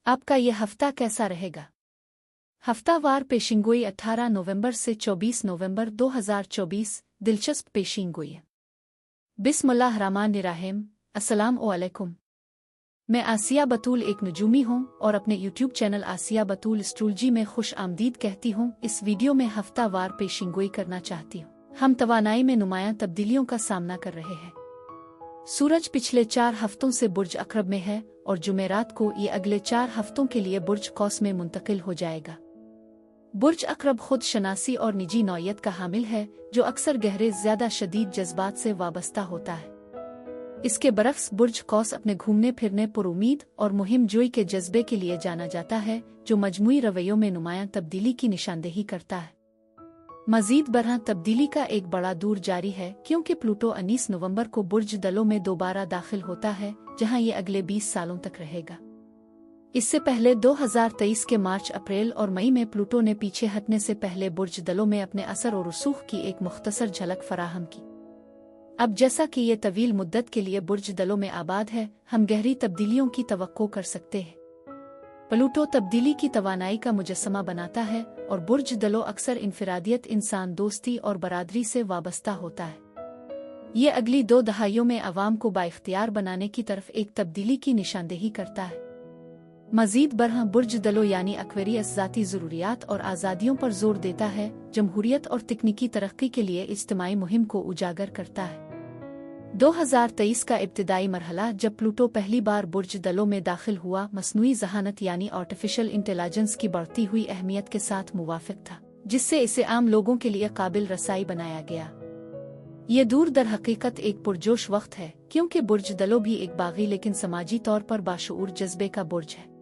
आपका ये हफ्ता कैसा रहेगा? हफ्तावार पेशिंगोई 18 नवंबर से 24 नवंबर 2024। दिलचस्प पेशिंगोई। बिस्मिल्लाहिर्रहमानिर्रहीम। अस्सलाम वालेकुम। मैं आसिया बतूल एक नजूमी हूँ और अपने यूट्यूब चैनल आसिया बतूल एस्ट्रोलॉजी में खुश आमदीद कहती हूँ। इस वीडियो में हफ्तावार पेशिंगोई करना चाहती हूँ। हम तवानाई में नुमायां तब्दीलियों का सामना कर रहे हैं। सूरज पिछले 4 हफ्तों से बुर्ज अक्रब में है और जुमेरात को ये अगले 4 हफ्तों के लिए बुर्ज कौस में मुंतकिल हो जाएगा। बुर्ज अक्रब खुद शनासी और निजी नौयत का हामिल है, जो अक्सर गहरे ज्यादा शदीद जज्बात से वाबस्ता होता है। इसके बरक्स बुर्ज कौस अपने घूमने फिरने पुरुमीद और मुहिम जोई के जज्बे के लिए जाना जाता है, जो मजमूई रवैयों में नुमायां तब्दीली की निशानदेही करता है। मजीद बरह तब्दीली का एक बड़ा दूर जारी है, क्योंकि प्लूटो 19 नवंबर को बुर्ज दलों में दोबारा दाखिल होता है, जहां ये अगले 20 सालों तक रहेगा। इससे पहले 2023 के मार्च, अप्रैल और मई में प्लूटो ने पीछे हटने से पहले बुर्ज दलों में अपने असर और रसूख की एक मुख्तसर झलक फराहम की। अब जैसा कि ये तवील मुद्दत के लिए बुर्ज दलों में आबाद है, हम गहरी तब्दीलियों की तवक्को कर सकते हैं। प्लूटो तब्दीली की तवानाई का मुजस्समा बनाता है और बुर्ज दलों अक्सर इनफिरादियत, इंसान दोस्ती और बरादरी से वाबस्ता होता है। ये अगली 2 दहाइयों में अवाम को बाइख्तियार बनाने की तरफ एक तब्दीली की निशानदेही करता है। मजीद बरह बुर्ज दलों यानी एक्वेरियस ज़ाती ज़रूरियात और आज़ादियों पर जोर देता है, जमहूरियत और तकनीकी तरक्की के लिए इज्तिमाई मुहिम को उजागर करता है। 2023 का इब्तिदाई मरहला, जब प्लूटो पहली बार बुर्ज दलों में दाखिल हुआ, मसनूई ज़हानत यानी आर्टिफिशियल इंटेलिजेंस की बढ़ती हुई अहमियत के साथ मुवाफिक था, जिससे इसे आम लोगों के लिए काबिल रसाई बनाया गया। ये दूर दर हकीकत एक पुरजोश वक्त है, क्योंकि बुर्ज दलों भी एक बागी लेकिन समाजी तौर पर बाशऊर जज्बे का बुर्ज है।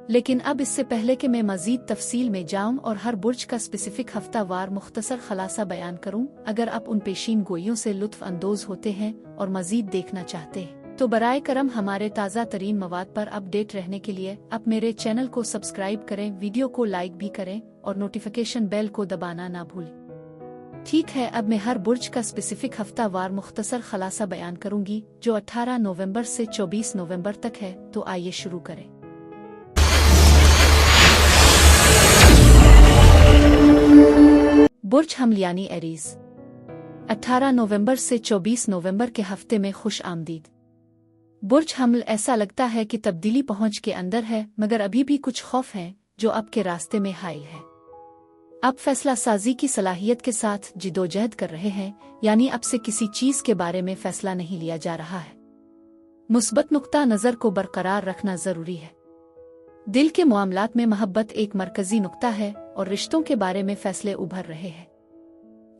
लेकिन अब इससे पहले कि मैं मजीद तफसील में जाऊं और हर बुर्ज का स्पेसिफिक हफ्तावार मुख्तसर खलासा बयान करूं, अगर आप उन पेशीन गोइयों से लुत्फ अंदोज होते हैं और मजीद देखना चाहते हैं, तो बराए करम हमारे ताज़ा तरीन मवाद पर अपडेट रहने के लिए आप मेरे चैनल को सब्सक्राइब करें, वीडियो को लाइक भी करें और नोटिफिकेशन बेल को दबाना ना भूलें। ठीक है, अब मैं हर बुर्ज का स्पेसिफिक हफ्तावार मुख्तसर खलासा बयान करूंगी, जो 18 नवंबर से 24 नवंबर तक है। तो आइए शुरू करें। बुर्ज हमल यानी एरीज। 18 नवंबर से 24 नवंबर के हफ्ते में खुश आमदीद। बुर्ज हमल ऐसा लगता है कि तब्दीली पहुंच के अंदर है, मगर अभी भी कुछ खौफ हैं जो आपके रास्ते में हाइल है। आप फैसला साजी की सलाहियत के साथ जिदोजहद कर रहे हैं, यानी अब से किसी चीज के बारे में फैसला नहीं लिया जा रहा है। मुस्बत नुक्ता नजर को बरकरार रखना जरूरी है। दिल के मामलात में मोहब्बत एक मरकजी नुक्ता है और रिश्तों के बारे में फैसले उभर रहे हैं।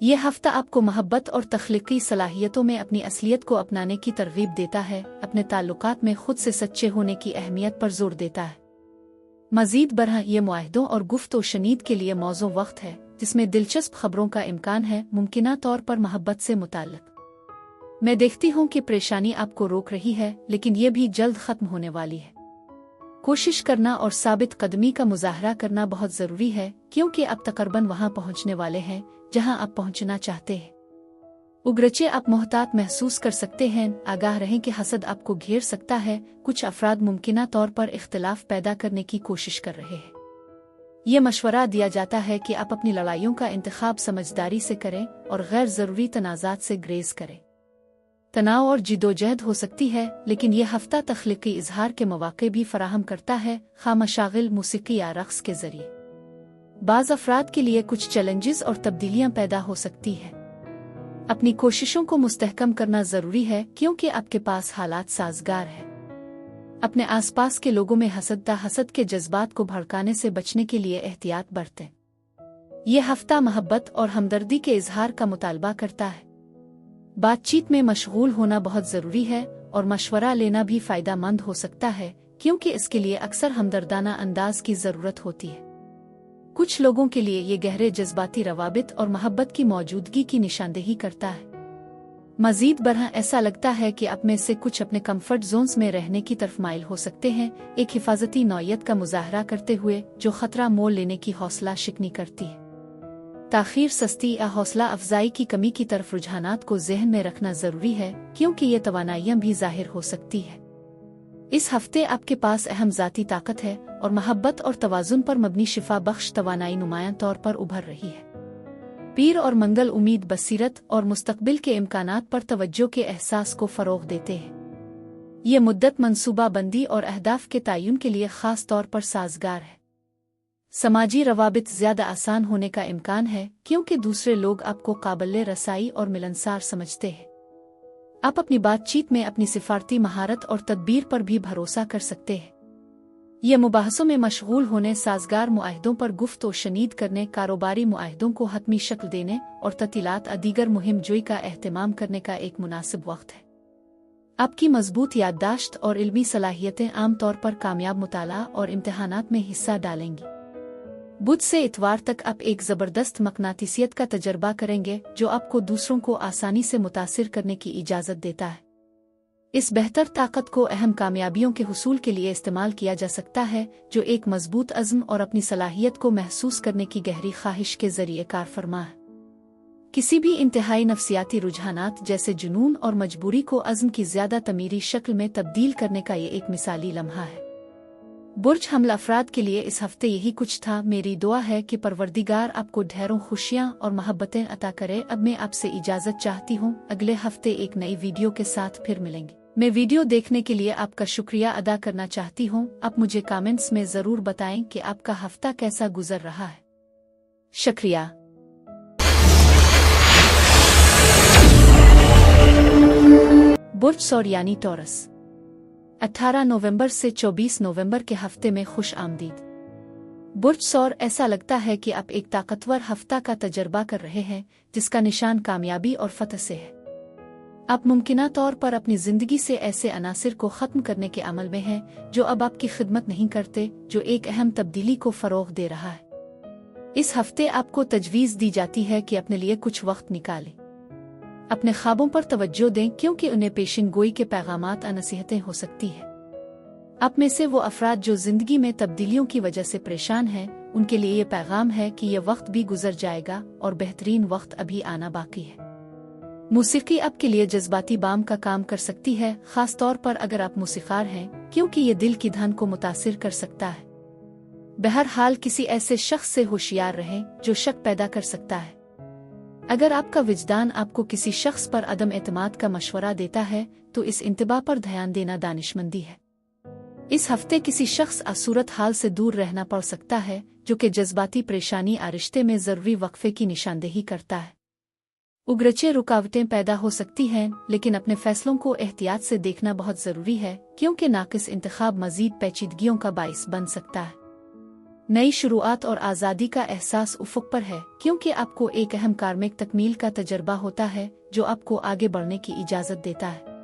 ये हफ्ता आपको मोहब्बत और तख्लीकी सलाहियतों में अपनी असलियत को अपनाने की तरगीब देता है, अपने ताल्लुकात में खुद से सच्चे होने की अहमियत पर जोर देता है। मजीद बरह ये मुआहदों और गुफ्तो शनीद के लिए मौजू वक्त है, जिसमें दिलचस्प खबरों का इम्कान है, मुमकिना तौर पर मोहब्बत से मुताल्लिक। मैं देखती हूँ कि परेशानी आपको रोक रही है, लेकिन ये भी जल्द खत्म होने वाली है। कोशिश करना और साबित कदमी का मुजाहरा करना बहुत जरूरी है, क्योंकि आप तकरीबन वहां पहुंचने वाले हैं जहां आप पहुंचना चाहते हैं। उगरचे आप मोहतात महसूस कर सकते हैं, आगाह रहें कि हसद आपको घेर सकता है। कुछ अफराद मुमकिना तौर पर इख्तिलाफ पैदा करने की कोशिश कर रहे हैं। ये मशवरा दिया जाता है कि आप अपनी लड़ाइयों का इंतखाब समझदारी से करें और गैर जरूरी तनाज़ात से ग्रेज करें। तनाव और जिदोजहद हो सकती है, लेकिन यह हफ्ता तख्लीकी इजहार के मौके भी फराहम करता है, खा मशागिल, मूसीकी या रक्स के जरिए। बाज़ अफराद के लिए कुछ चैलेंजेस और तब्दीलियां पैदा हो सकती है। अपनी कोशिशों को मुस्तहकम करना जरूरी है, क्योंकि आपके पास हालात साजगार है। अपने आसपास के लोगों में हसद के जज्बात को भड़काने से बचने के लिए एहतियात बरतें। यह हफ्ता मोहब्बत और हमदर्दी के इजहार का मुतालबा करता है। बातचीत में मशगूल होना बहुत जरूरी है और मशवरा लेना भी फायदा मंद हो सकता है, क्योंकि इसके लिए अक्सर हमदर्दाना अंदाज की जरूरत होती है। कुछ लोगों के लिए ये गहरे जज्बाती रवाबित और मोहब्बत की मौजूदगी की निशानदेही करता है। मजीद बरह ऐसा लगता है कि आप में से कुछ अपने कंफर्ट जोन्स में रहने की तरफ माइल हो सकते हैं, एक हिफाजती नौयत का मुजाहरा करते हुए जो खतरा मोल लेने की हौसला शिकनी करती है। ताखीर, सस्ती या हौसला अफजाई की कमी की तरफ रुझानात को जहन में रखना जरूरी है, क्योंकि ये तवानाइयां भी जाहिर हो सकती है। इस हफ्ते आपके पास अहम ज़ाती ताकत है और मोहब्बत और तवाज़ुन पर मबनी शिफा बख्श तवानाई नुमायां तौर पर उभर रही है। पीर और मंगल उम्मीद, बसीरत और मुस्तकबिल के इम्कानात पर तवज्जो के एहसास को फ़रोग़ देते हैं। ये मुद्दत मनसूबा बंदी और अहदाफ के तयन के लिए ख़ास तौर पर साजगार है। समाजी रवाबित ज़्यादा आसान होने का इम्कान है क्योंकि दूसरे लोग आपको काबिल रसाई और मिलनसार समझते हैं। आप अपनी बातचीत में अपनी सिफारती महारत और तदबीर पर भी भरोसा कर सकते हैं। ये मुबाहसों में मशगूल होने, साजगार मुआहदों पर गुफ्त व शनीद करने, कारोबारी मुआहदों को हतमी शक्ल देने और ततीलात दीगर मुहिम जोई का एहतमाम करने का एक मुनासिब वक्त है। आपकी मजबूत याददाश्त और इल्मी सलाहियतें आम तौर पर कामयाब मुताला और इम्तिहानात में हिस्सा डालेंगी। बुध से इतवार तक आप एक ज़बरदस्त मकनातीसियत का तजर्बा करेंगे जो आपको दूसरों को आसानी से मुतासिर करने की इजाज़त देता है। इस बेहतर ताकत को अहम कामयाबियों के हुसूल के लिए इस्तेमाल किया जा सकता है, जो एक मजबूत अज़्म और अपनी सलाहियत को महसूस करने की गहरी ख्वाहिश के ज़रिए कार फरमा है। किसी भी इंतहाई नफसियाती रुझानात जैसे जुनून और मजबूरी को अज़्म की ज़्यादा तमीरी शक्ल में तब्दील करने का ये एक मिसाली लम्हा है। बुर्ज हमला अफराद के लिए इस हफ्ते यही कुछ था। मेरी दुआ है कि परवरदिगार आपको ढेरों खुशियाँ और मोहब्बतें अता करे। अब मैं आपसे इजाज़त चाहती हूँ। अगले हफ्ते एक नई वीडियो के साथ फिर मिलेंगे। मैं वीडियो देखने के लिए आपका शुक्रिया अदा करना चाहती हूँ। आप मुझे कमेंट्स में ज़रूर बताएं कि आपका हफ्ता कैसा गुजर रहा है। शुक्रिया। बुर्ज सौर यानी टॉरस 18 नवंबर से 24 नवंबर के हफ्ते में खुश आमदीद। बुर्ज सौर, ऐसा लगता है कि आप एक ताकतवर हफ्ता का तजर्बा कर रहे हैं जिसका निशान कामयाबी और फतह से है। आप मुमकिना तौर पर अपनी ज़िंदगी से ऐसे अनासिर को ख़त्म करने के अमल में हैं जो अब आपकी खिदमत नहीं करते, जो एक अहम तब्दीली को फ़रोग़ दे रहा है। इस हफ्ते आपको तजवीज़ दी जाती है कि अपने लिए कुछ वक्त निकालें। अपने ख्वाबों पर तवज्जो दें क्योंकि उन्हें पेशिन गोई के पैगामात नसीहतें हो सकती है। आप में से वो अफराद जो जिंदगी में तब्दीलियों की वजह से परेशान हैं, उनके लिए ये पैगाम है कि यह वक्त भी गुजर जाएगा और बेहतरीन वक्त अभी आना बाकी है। मूसीकी आपके लिए जज्बाती बाम का काम कर सकती है, खास तौर पर अगर आप मूसीकार हैं, क्योंकि ये दिल की धन को मुतासिर कर सकता है। बहरहाल किसी ऐसे शख्स से होशियार रहें जो शक पैदा कर सकता है। अगर आपका विजदान आपको किसी शख्स पर अदम एतमाद का मशवरा देता है तो इस इंतबा पर ध्यान देना दानिशमंदी है। इस हफ्ते किसी शख्स असूरत हाल से दूर रहना पड़ सकता है जो कि जज्बाती परेशानी रिश्ते में ज़रूरी वक्फे की निशानदेही करता है। उग्रचे रुकावटें पैदा हो सकती हैं, लेकिन अपने फैसलों को एहतियात से देखना बहुत ज़रूरी है क्योंकि नाकिस इंतखाब मज़ीद पेचीदगियों का बाइस बन सकता है। नई शुरुआत और आज़ादी का एहसास उफ़ुक़ पर है क्योंकि आपको एक अहम कार्मिक तकमील का तजर्बा होता है जो आपको आगे बढ़ने की इजाज़त देता है।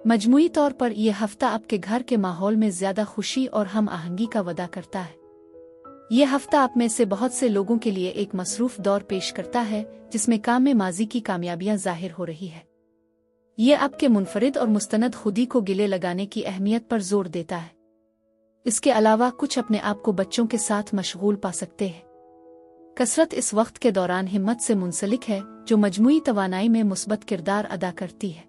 मजमूई तौर पर यह हफ्ता आपके घर के माहौल में ज़्यादा खुशी और हम आहंगी का वादा करता है। यह हफ्ता आप में से बहुत से लोगों के लिए एक मसरूफ़ दौर पेश करता है जिसमें काम में माजी की कामयाबियाँ ज़ाहिर हो रही है। ये आपके मुनफरिद और मुस्तनद खुदी को गिले लगाने की अहमियत पर जोर देता है। इसके अलावा कुछ अपने आप को बच्चों के साथ मशगूल पा सकते हैं। कसरत इस वक्त के दौरान हिम्मत से मुंसलिक है जो मजमूई तवानाई में मुस्बत किरदार अदा करती है।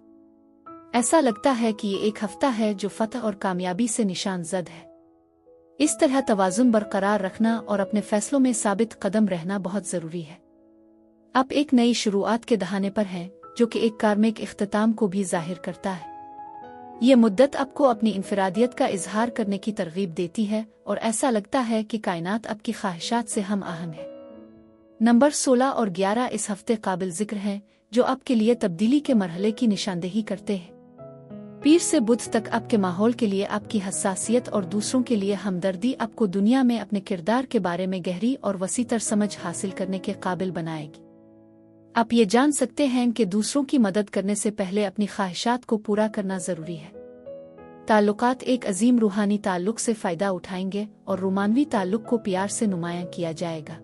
ऐसा लगता है कि ये एक हफ्ता है जो फतह और कामयाबी से निशान ज़द है। इस तरह तवाज़ुन बरकरार रखना और अपने फैसलों में साबित कदम रहना बहुत ज़रूरी है। आप एक नई शुरुआत के दहाने पर हैं जो कि एक कार्मिक इख्तिताम को भी जाहिर करता है। ये मुद्दत आपको अपनी इनफरादियत का इजहार करने की तरगीब देती है और ऐसा लगता है कि कायनात आपकी ख्वाहिशात से हम आहंग है। नंबर 16 और 11 इस हफ्ते काबिल जिक्र हैं जो आपके लिए तब्दीली के मरहले की निशानदेही करते हैं। पीर से बुध तक आपके माहौल के लिए आपकी हसासियत और दूसरों के लिए हमदर्दी आपको दुनिया में अपने किरदार के बारे में गहरी और वसीतर समझ हासिल करने के काबिल बनाएगी। आप ये जान सकते हैं कि दूसरों की मदद करने से पहले अपनी ख्वाहिशात को पूरा करना ज़रूरी है। ताल्लुकात एक अजीम रूहानी ताल्लुक से फ़ायदा उठाएंगे और रोमानवी ताल्लुक को प्यार से नुमायां किया जाएगा।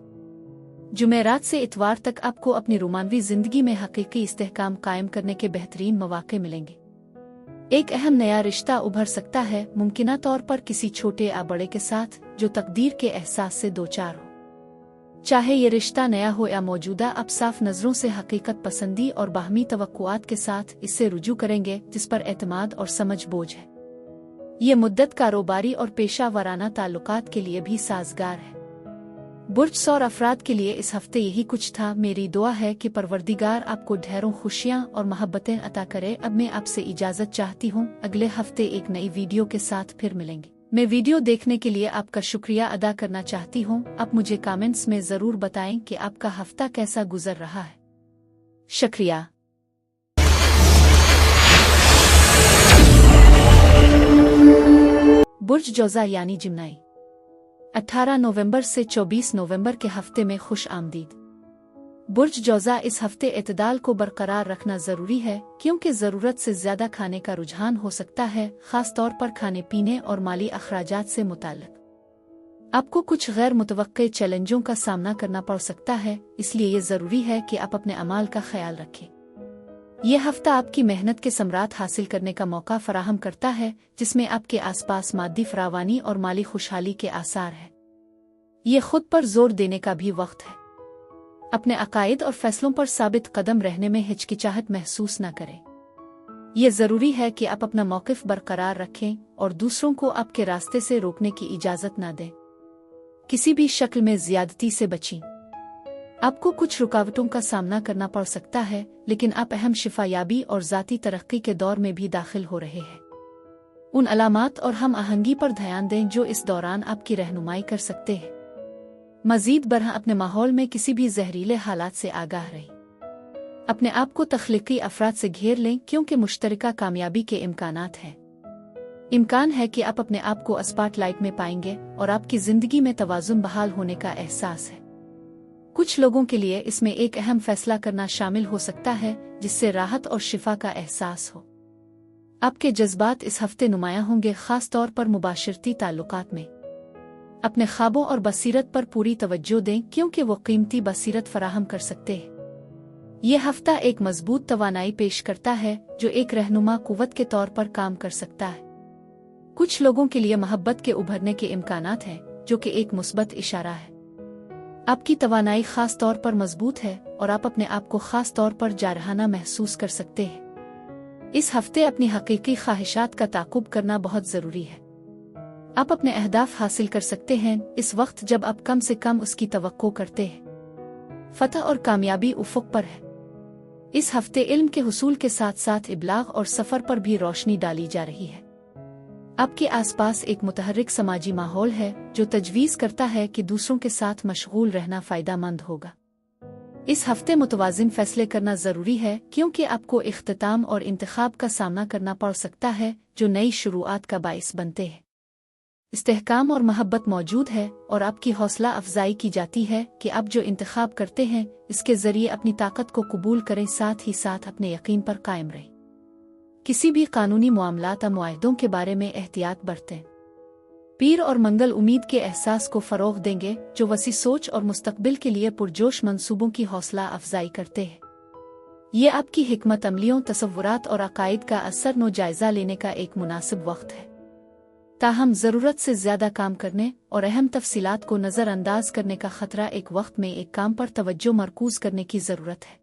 जुमेरात से इतवार तक आपको अपनी रोमानवी ज़िंदगी में हकीकी इस्तेहकाम कायम करने के बेहतरीन मौके मिलेंगे। एक अहम नया रिश्ता उभर सकता है, मुमकिना तौर पर किसी छोटे या बड़े के साथ जो तकदीर के एहसास से दो चार हो। चाहे ये रिश्ता नया हो या मौजूदा, आप साफ नज़रों से हकीकत पसंदी और बाहमी तवक्कुआत के साथ इससे रुजू करेंगे जिस पर एतमाद और समझ बोझ है। ये मुद्दत कारोबारी और पेशा वाराना ताल्लुकात के लिए भी साजगार है। बुर्ज सौर अफराद के लिए इस हफ्ते यही कुछ था। मेरी दुआ है कि परवरदिगार आपको ढेरों खुशियां और मोहब्बतें अता करे। अब मैं आपसे इजाजत चाहती हूँ। अगले हफ्ते एक नई वीडियो के साथ फिर मिलेंगे। मैं वीडियो देखने के लिए आपका शुक्रिया अदा करना चाहती हूँ। आप मुझे कमेंट्स में ज़रूर बताएं कि आपका हफ्ता कैसा गुजर रहा है। शुक्रिया। बुर्ज जौज़ा यानी जिम्नाई 18 नवंबर से 24 नवंबर के हफ्ते में खुश आमदीद। बुर्ज जौज़ा इस हफ्ते एतदाल को बरकरार रखना ज़रूरी है, क्योंकि ज़रूरत से ज़्यादा खाने का रुझान हो सकता है, ख़ास तौर पर खाने पीने और माली अखराजात से मुताल्लिक़। आपको कुछ गैर मुतवक्के चैलेंजों का सामना करना पड़ सकता है, इसलिए ये ज़रूरी है कि आप अपने अमाल का ख्याल रखें। यह हफ्ता आपकी मेहनत के समरात हासिल करने का मौका फराहम करता है, जिसमें आपके आसपास मादी फरावानी और माली खुशहाली के आसार हैं। ये खुद पर जोर देने का भी वक्त है। अपने अकायद और फैसलों पर साबित कदम रहने में हिचकिचाहट महसूस न करें। यह ज़रूरी है कि आप अपना मौक़िफ़ बरकरार रखें और दूसरों को आपके रास्ते से रोकने की इजाज़त न दें। किसी भी शक्ल में ज़्यादती से बचें। आपको कुछ रुकावटों का सामना करना पड़ सकता है, लेकिन आप अहम शिफायाबी और ज़ाती तरक्की के दौर में भी दाखिल हो रहे हैं। उन अलामात और हम आहंगी पर ध्यान दें जो इस दौरान आपकी रहनुमाई कर सकते हैं। मज़ीद बरह अपने माहौल में किसी भी जहरीले हालात से आगाह रहें। अपने आप को तख्लीकी अफराद से घेर लें, क्योंकि मुश्तरका कामयाबी के इम्कानात हैं। इम्कान है कि आप अपने आप को स्पॉटलाइट में पाएंगे और आपकी ज़िंदगी में तवाज़ुन बहाल होने का एहसास है। कुछ लोगों के लिए इसमें एक अहम फैसला करना शामिल हो सकता है, जिससे राहत और शिफा का एहसास हो। आपके जज्बात इस हफ्ते नुमायां होंगे, ख़ास तौर पर मुबाशरती ताल्लुकात में। अपने ख्वाबों और बसीरत पर पूरी तवज्जो दें, क्योंकि वो कीमती बसीरत फराहम कर सकते हैं। यह हफ्ता एक मजबूत तवानाई पेश करता है, जो एक रहनुमा कुव्वत के तौर पर काम कर सकता है। कुछ लोगों के लिए मोहब्बत के उभरने के इम्कानात हैं, जो कि एक मुस्बत इशारा है। आपकी तवानाई खास तौर पर मजबूत है और आप अपने आप को खास तौर पर जारहाना महसूस कर सकते हैं। इस हफ्ते अपनी हकीकी ख्वाहिशात का ताक़ुब करना बहुत ज़रूरी है। आप अपने अहदाफ हासिल कर सकते हैं इस वक्त जब आप कम से कम उसकी तवक्को करते हैं। फतह और कामयाबी उफ़ुक़ पर है। इस हफ्ते इल्म के हुसूल के साथ साथ इब्लाग और सफ़र पर भी रोशनी डाली जा रही है। आपके आसपास एक मुतहर्रिक समाजी माहौल है, जो तजवीज़ करता है कि दूसरों के साथ मशगूल रहना फ़ायदेमंद होगा। इस हफ्ते मुतवाज़िन फ़ैसले करना ज़रूरी है, क्योंकि आपको इख्तिताम और इंतखाब का सामना करना पड़ सकता है, जो नई शुरुआत का बाइस बनते हैं। इस्तेहकाम और महब्बत मौजूद है और आपकी हौसला अफजाई की जाती है कि आप जो इंतखाब करते हैं, इसके ज़रिए अपनी ताकत को कबूल करें, साथ ही साथ अपने यकीन पर कायम रहें। किसी भी कानूनी मामलात या मुआहदों के बारे में एहतियात बरतें। पीर और मंगल उम्मीद के एहसास को फ़रोग़ देंगे, जो वसी सोच और मुस्तक़बिल के लिए पुरजोश मंसूबों की हौसला अफजाई करते हैं। ये आपकी हिकमत अमलियों, तसव्वुरात और अकायद का असर नो जायज़ा लेने का एक मुनासिब वक्त है। ताहम ज़रूरत से ज़्यादा काम करने और अहम तफसीलात को नज़रअंदाज करने का ख़तरा एक वक्त में एक काम पर तवज्जो मरकूज़ करने की ज़रूरत है।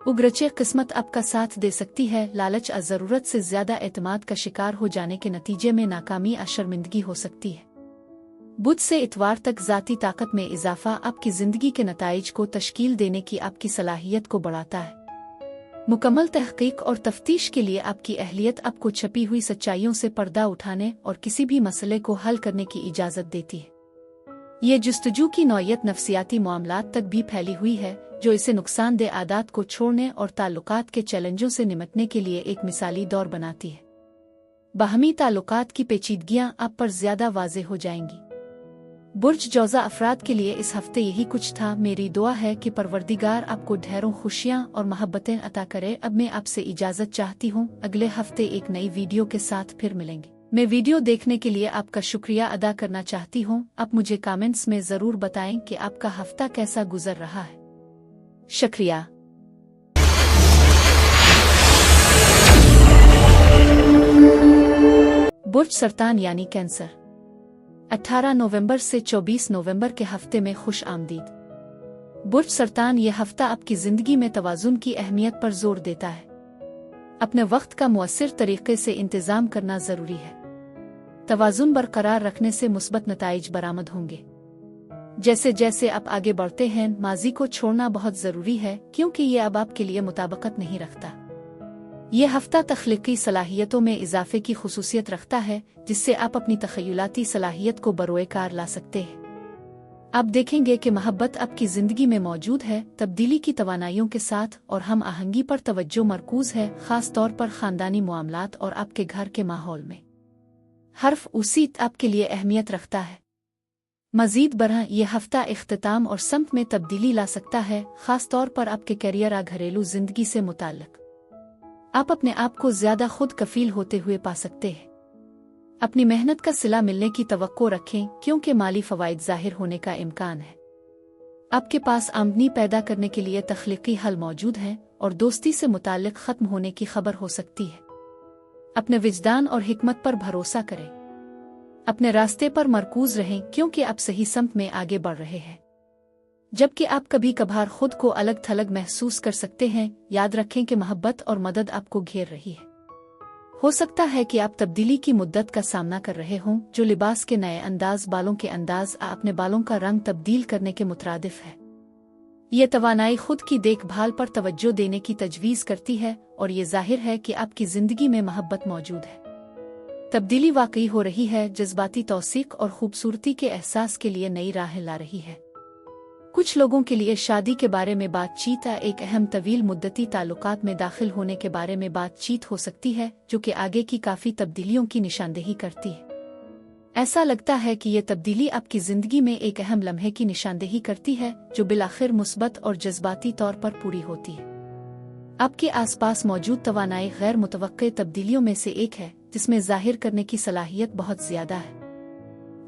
उग्रचे किस्मत आपका साथ दे सकती है। लालच ज़रूरत से ज़्यादा एतमाद का शिकार हो जाने के नतीजे में नाकामी या शर्मिंदगी हो सकती है। बुध से इतवार तक ज़ाती ताकत में इजाफा आपकी ज़िंदगी के नताइज को तश्कील देने की आपकी सलाहियत को बढ़ाता है। मुकम्मल तहक़ीक़ और तफ्तीश के लिए आपकी अहलियत आपको छपी हुई सच्चाइयों से पर्दा उठाने और किसी भी मसले को हल करने की इजाज़त देती है। ये जुस्तजू की नौयत नफ्सियाती मामलात तक भी फैली हुई है, जो इसे नुकसानदेह आदात को छोड़ने और ताल्लुकात के चैलेंजों से निपटने के लिए एक मिसाली दौर बनाती है। बाहमी ताल्लुकात की पेचीदगियाँ आप पर ज़्यादा वाज़ेह हो जाएंगी। बुर्ज जौज़ा अफराद के लिए इस हफ्ते यही कुछ था। मेरी दुआ है कि परवरदिगार आपको ढेरों खुशियाँ और मोहब्बतें अता करे। अब मैं आपसे इजाज़त चाहती हूँ। अगले हफ्ते एक नई वीडियो के साथ फिर मिलेंगे। मैं वीडियो देखने के लिए आपका शुक्रिया अदा करना चाहती हूँ। आप मुझे कमेंट्स में ज़रूर बताएं कि आपका हफ्ता कैसा गुजर रहा है। शुक्रिया। बुर्ज सरतान यानी कैंसर 18 नवंबर से 24 नवंबर के हफ्ते में खुश आमदीद। बुर्ज सरतान ये हफ्ता आपकी ज़िंदगी में तवाज़ुन की अहमियत पर जोर देता है। अपने वक्त का मुअस्सिर तरीके से इंतज़ाम करना ज़रूरी है। तवाज़ुन बरकरार रखने से मुस्बत नताइज बरामद होंगे। जैसे जैसे आप आगे बढ़ते हैं, माजी को छोड़ना बहुत ज़रूरी है, क्योंकि ये अब आपके लिए मुताबिकत नहीं रखता। ये हफ्ता तख्लीकी सलाहियतों में इजाफे की खुसूसियत रखता है, जिससे आप अपनी तखयलाती सलाहियत को बरोए कार ला सकते हैं। आप देखेंगे कि मोहब्बत आपकी ज़िंदगी में मौजूद है, तब्दीली की तवानाइयों के साथ, और हम आहंगी पर तवज्जो मरकूज़ है, ख़ास तौर पर ख़ानदानी मामलात और आपके घर के माहौल में। हर्फ उसीत आपके लिए अहमियत रखता है। मज़ीद बरह यह हफ्ता इख्तिताम और समत में तब्दीली ला सकता है, ख़ास तौर पर आपके करियर या घरेलू ज़िंदगी से मुताल्लिक़। आप अपने आप को ज़्यादा खुद कफील होते हुए पा सकते हैं। अपनी मेहनत का सिला मिलने की तवक्को रखें, क्योंकि माली फ़वाइद ज़ाहिर होने का इम्कान है। आपके पास आमदनी पैदा करने के लिए तख्लीकी हल मौजूद हैं, और दोस्ती से मुताल्लिक़ ख़त्म होने की खबर हो सकती है। अपने विजदान और हिकमत पर भरोसा करें। अपने रास्ते पर मरकूज़ रहें, क्योंकि आप सही समत में आगे बढ़ रहे हैं। जबकि आप कभी कभार खुद को अलग थलग महसूस कर सकते हैं, याद रखें कि मोहब्बत और मदद आपको घेर रही है। हो सकता है कि आप तब्दीली की मुद्दत का सामना कर रहे हों, जो लिबास के नए अंदाज, बालों के अंदाज, अपने बालों का रंग तब्दील करने के मुतरादिफ है। ये तवानाई खुद की देखभाल पर तवज्जो देने की तजवीज़ करती है, और ये जाहिर है कि आपकी ज़िंदगी में मोहब्बत मौजूद है। तब्दीली वाकई हो रही है, जज्बाती तौसीक और खूबसूरती के एहसास के लिए नई राहें ला रही है। कुछ लोगों के लिए शादी के बारे में बातचीत एक अहम तवील मुद्दती ताल्लुकात में दाखिल होने के बारे में बातचीत हो सकती है, जो कि आगे की काफ़ी तब्दीलियों की निशानदेही करती है। ऐसा लगता है कि ये तब्दीली आपकी ज़िंदगी में एक अहम लम्हे की निशानदेही करती है, जो बिलाखिर मुस्बत और जज्बाती तौर पर पूरी होती है। आपके आसपास मौजूद तवानाई गैर मुतवक्के तब्दीलियों में से एक है, जिसमें जाहिर करने की सलाहियत बहुत ज़्यादा है।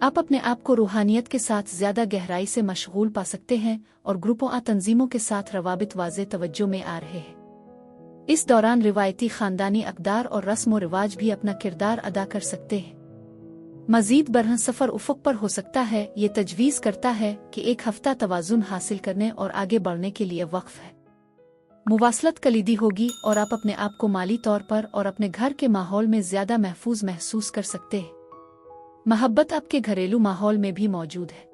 आप अपने आप को रूहानियत के साथ ज़्यादा गहराई से मशगूल पा सकते हैं, और ग्रुपों तंजीमों के साथ रवाबित वाज़े तवज्जो में आ रहे हैं। इस दौरान रिवायती ख़ानदानी अक़दार और रस्म व रिवाज भी अपना किरदार अदा कर सकते हैं। मज़ीद बरह सफ़र उफ़ुक़ पर हो सकता है। ये तजवीज़ करता है कि एक हफ़्ता तवाज़ुन हासिल करने और आगे बढ़ने के लिए वक्फ़ है। मुवासलत कलीदी होगी, और आप अपने आप को माली तौर पर और अपने घर के माहौल में ज़्यादा महफूज महसूस कर सकते हैं। मोहब्बत आपके घरेलू माहौल में भी मौजूद है।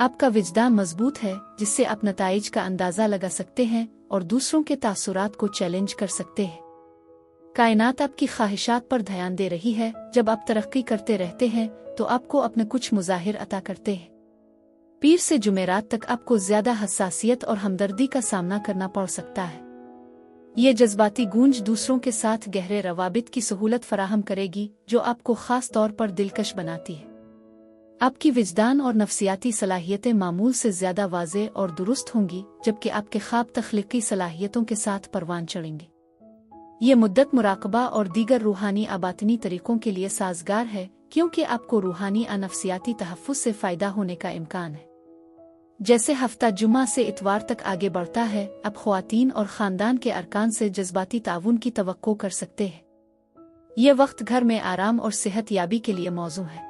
आपका विजदान मजबूत है, जिससे आप नताइज का अंदाज़ा लगा सकते हैं और दूसरों के तासुरात को चैलेंज कर सकते हैं। कायनात आपकी ख्वाहिशात पर ध्यान दे रही है। जब आप तरक्की करते रहते हैं, तो आपको अपने कुछ मुज़ाहिर अता करते हैं। पीर से जुमेरात तक आपको ज़्यादा हसासियत और हमदर्दी का सामना करना पड़ सकता है। ये जज्बाती गूंज दूसरों के साथ गहरे रवाबित की सहूलत फराहम करेगी, जो आपको ख़ास तौर पर दिलकश बनाती है। आपकी विजदान और नफ्सियाती सलाहियतें मामूल से ज़्यादा वाज़े और दुरुस्त होंगी, जबकि आपके ख्वाब तख्लीकी सलाहियतों के साथ परवान चढ़ेंगे। ये मुद्दत मुराकबा और दीगर रूहानी आबातनी तरीक़ों के लिए साजगार है, क्योंकि आपको रूहानी नफ्सियाती तहफ़्फ़ुज़ से फ़ायदा होने का इम्कान है। जैसे हफ्ता जुमा से इतवार तक आगे बढ़ता है, अब ख़वातीन और ख़ानदान के अरकान से जज्बाती ताउन की तवक्को कर सकते हैं। ये वक्त घर में आराम और सेहत याबी के लिए मौजू है।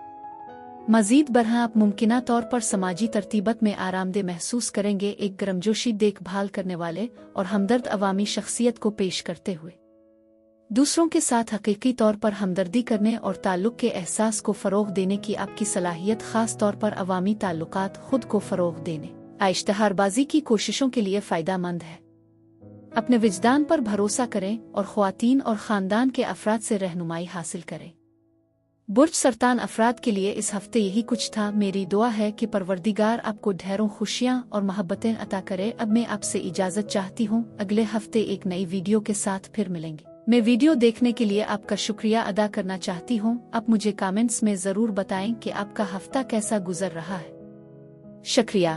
मज़ीद बरह आप मुमकिना तौर पर समाजी तरतीबत में आरामदेह महसूस करेंगे, एक गर्मजोशी देखभाल करने वाले और हमदर्द अवामी शख्सियत को पेश करते हुए। दूसरों के साथ हकीकी तौर पर हमदर्दी करने और ताल्लुक़ के एहसास को फ़रोग़ देने की आपकी सलाहियत ख़ास तौर पर अवामी ताल्लुकात खुद को फ़रोग़ देने इश्तहारबाजी की कोशिशों के लिए फ़ायदेमंद है। अपने विजदान पर भरोसा करें और ख़वातीन और ख़ानदान के अफराद से रहनुमाई हासिल करें। बुर्ज सरतान अफराद के लिए इस हफ्ते यही कुछ था। मेरी दुआ है कि परवरदिगार आपको ढेरों खुशियाँ और मोहब्बतें अता करे। अब मैं आपसे इजाज़त चाहती हूँ। अगले हफ्ते एक नई वीडियो के साथ फिर मिलेंगे। मैं वीडियो देखने के लिए आपका शुक्रिया अदा करना चाहती हूँ। आप मुझे कमेंट्स में ज़रूर बताएं कि आपका हफ्ता कैसा गुजर रहा है। शुक्रिया।